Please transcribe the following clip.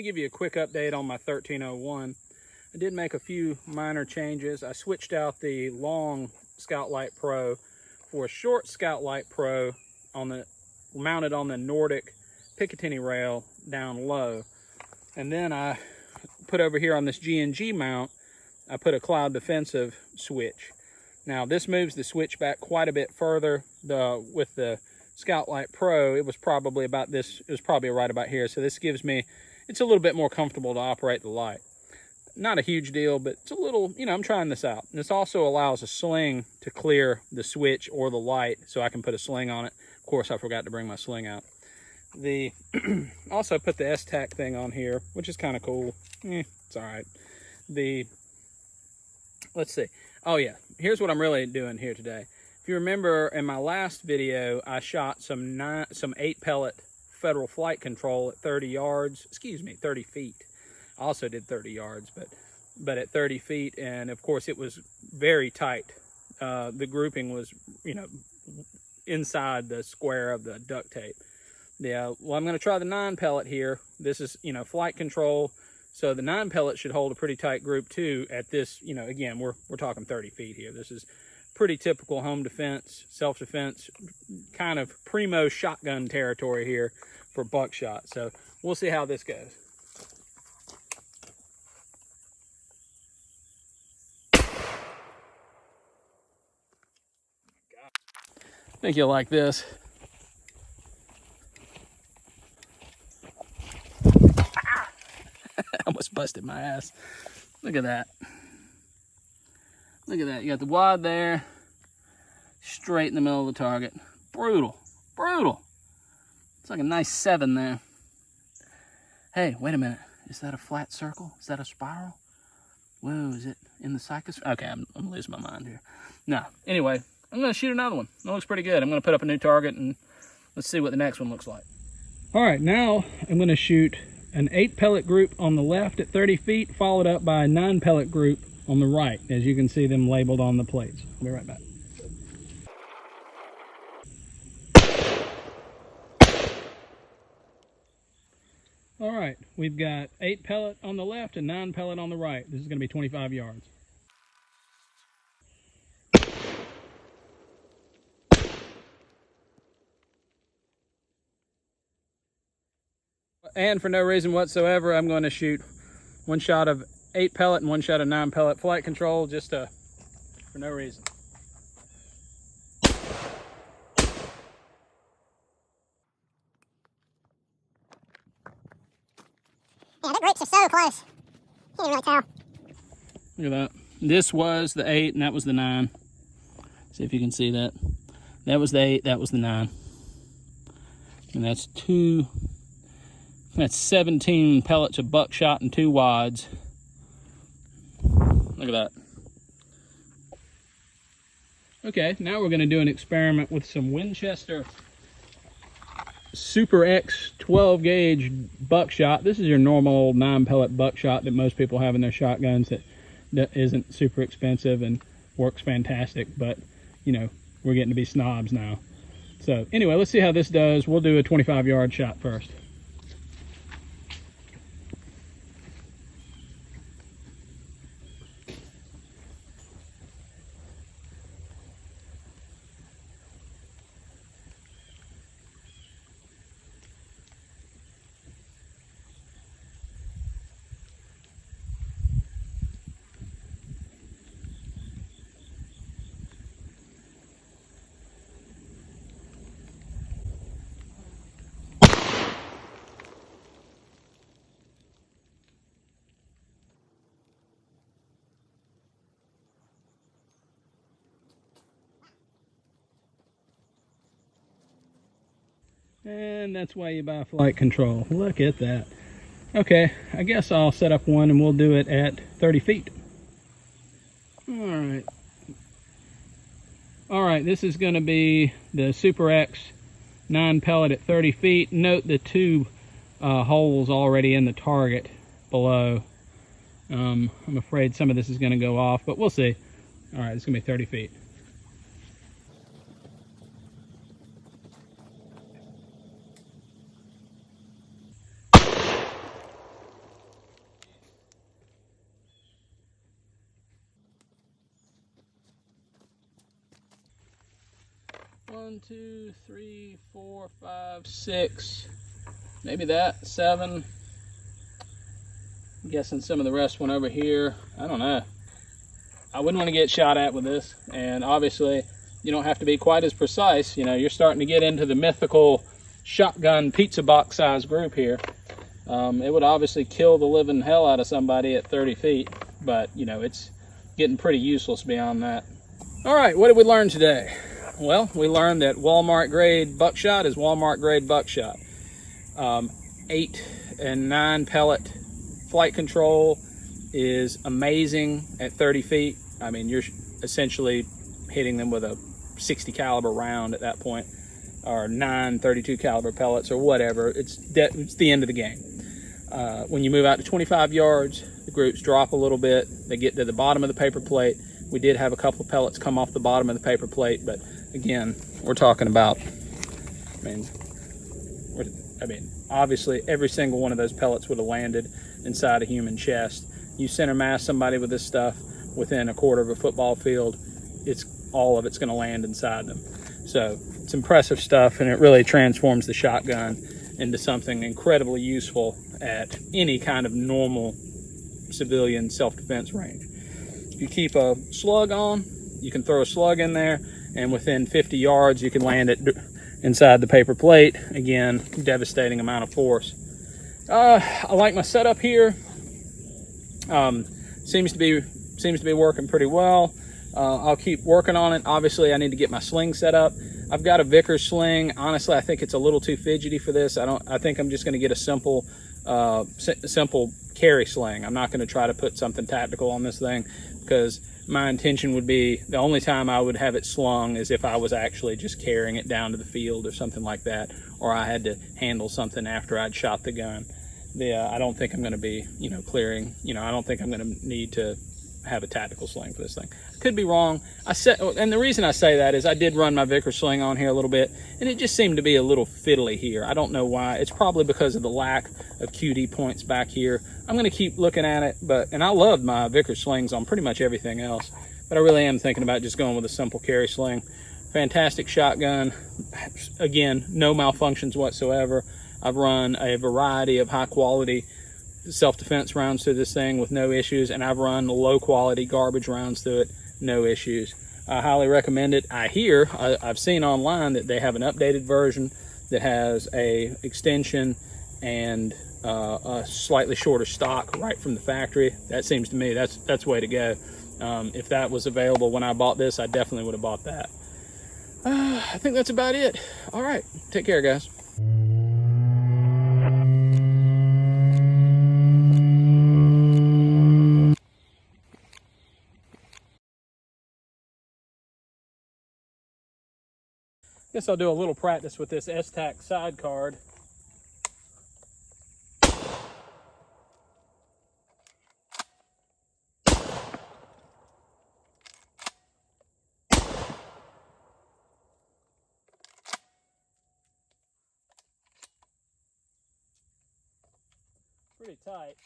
to give you a quick update on my 1301. I did make a few minor changes. I switched out the long Scout Light Pro for a short Scout Light Pro mounted on the Nordic Picatinny rail down low. And then I put over here on this G&G mount, I put a Cloud Defensive switch. Now this moves the switch back quite a bit further. With the Scout Light Pro, it was probably about this, it was probably right about here. So this gives me, it's a little bit more comfortable to operate the light. Not a huge deal, but it's a little, you know, I'm trying this out. And this also allows a sling to clear the switch or the light, so I can put a sling on it. Of course, I forgot to bring my sling out. Also put the S-Tac thing on here, which is kind of cool. It's all right. Let's see. Oh yeah, here's what I'm really doing here today. If you remember in my last video, I shot some 8 pellet Federal Flight Control at 30 yards, excuse me, 30 feet. I also did 30 yards, but at 30 feet, and of course it was very tight. The grouping was, you know, inside the square of the duct tape. Yeah, well, I'm going to try the 9 pellet here. This is, you know, flight control, so the 9 pellet should hold a pretty tight group too. At this, you know, again, we're talking 30 feet here. This is pretty typical home defense, self-defense, kind of primo shotgun territory here for Buckshot. So we'll see how this goes. I think you'll like this. I almost busted my ass. Look at that. Look at that. You got the wad there, straight in the middle of the target. Brutal. Brutal. It's like a nice 7 there. Hey, wait a minute. Is that a flat circle? Is that a spiral? Whoa, is it in the psychosphere? Okay, I'm losing my mind here. No. Anyway, I'm going to shoot another one. It looks pretty good. I'm going to put up a new target and let's see what the next one looks like. All right, now I'm going to shoot an 8 pellet group on the left at 30 feet, followed up by a 9 pellet group on the right, as you can see them labeled on the plates. I'll be right back. All right, we've got 8 pellet on the left and 9 pellet on the right. This is going to be 25 yards. And for no reason whatsoever, I'm going to shoot one shot of 8 pellet and one shot of 9 pellet flight control, just for no reason. Yeah, the groups are so close. You can't really tell. Look at that. This was the 8 and that was the 9. See if you can see that. That was the 8, that was the 9. And that's 17 pellets of Buckshot and 2 wads. Look at that. Okay, now we're going to do an experiment with some Winchester Super X 12 gauge Buckshot. This is your normal old 9 pellet Buckshot that most people have in their shotguns that isn't super expensive and works fantastic, but you know, we're getting to be snobs now. So anyway, let's see how this does. We'll do a 25-yard shot first. And that's why you buy flight control. Look at that. Okay, I guess I'll set up one and we'll do it at 30 feet. Alright. Alright, this is going to be the Super X 9 pellet at 30 feet. Note the 2 holes already in the target below. I'm afraid some of this is going to go off, but we'll see. Alright, it's going to be 30 feet. 1, 2, 3, 4, 5, 6, maybe that, 7. I'm guessing some of the rest went over here. I don't know. I wouldn't want to get shot at with this, and obviously you don't have to be quite as precise. You know, you're starting to get into the mythical shotgun pizza box size group here. It would obviously kill the living hell out of somebody at 30 feet, but you know, it's getting pretty useless beyond that. All right, what did we learn today? Well, we learned that Walmart grade buckshot is Walmart grade buckshot. 8 and 9 pellet flight control is amazing at 30 feet. I mean, you're essentially hitting them with a 60 caliber round at that point, or 9 32 caliber pellets or whatever. It's the end of the game. When you move out to 25 yards, the groups drop a little bit. They get to the bottom of the paper plate. We did have a couple of pellets come off the bottom of the paper plate, but again, we're talking about, I mean, obviously every single one of those pellets would have landed inside a human chest. You center mass somebody with this stuff within a quarter of a football field, all of it's going to land inside them. So it's impressive stuff, and it really transforms the shotgun into something incredibly useful at any kind of normal civilian self-defense range. If you keep a slug on, you can throw a slug in there, and within 50 yards you can land it inside the paper plate. Again, devastating amount of force. I like my setup here. Seems to be working pretty well. I'll keep working on it. Obviously, I need to get my sling set up. I've got a Vickers sling. Honestly, I think it's a little too fidgety for this. I think I'm just going to get a simple carry sling. I'm not going to try to put something tactical on this thing, because my intention would be, the only time I would have it slung is if I was actually just carrying it down to the field or something like that, or I had to handle something after I'd shot the gun. I don't think I'm going to be, clearing. I don't think I'm going to need to have a tactical sling for this thing. Could be wrong. And the reason I say that is I did run my Vickers sling on here a little bit, and it just seemed to be a little fiddly here. I don't know why. It's probably because of the lack of QD points back here. I'm going to keep looking at it, and I love my Vickers slings on pretty much everything else, but I really am thinking about just going with a simple carry sling. Fantastic shotgun. Again, no malfunctions whatsoever. I've run a variety of high quality self-defense rounds through this thing with no issues, and I've run low quality garbage rounds through it, no issues. I highly recommend it. I've seen online that they have an updated version that has a extension and a slightly shorter stock right from the factory. That seems to me that's the way to go. If that was available when I bought this, I definitely would have bought that. I think that's about it. All right, take care, guys. Guess I'll do a little practice with this S-Tac side card. Pretty tight.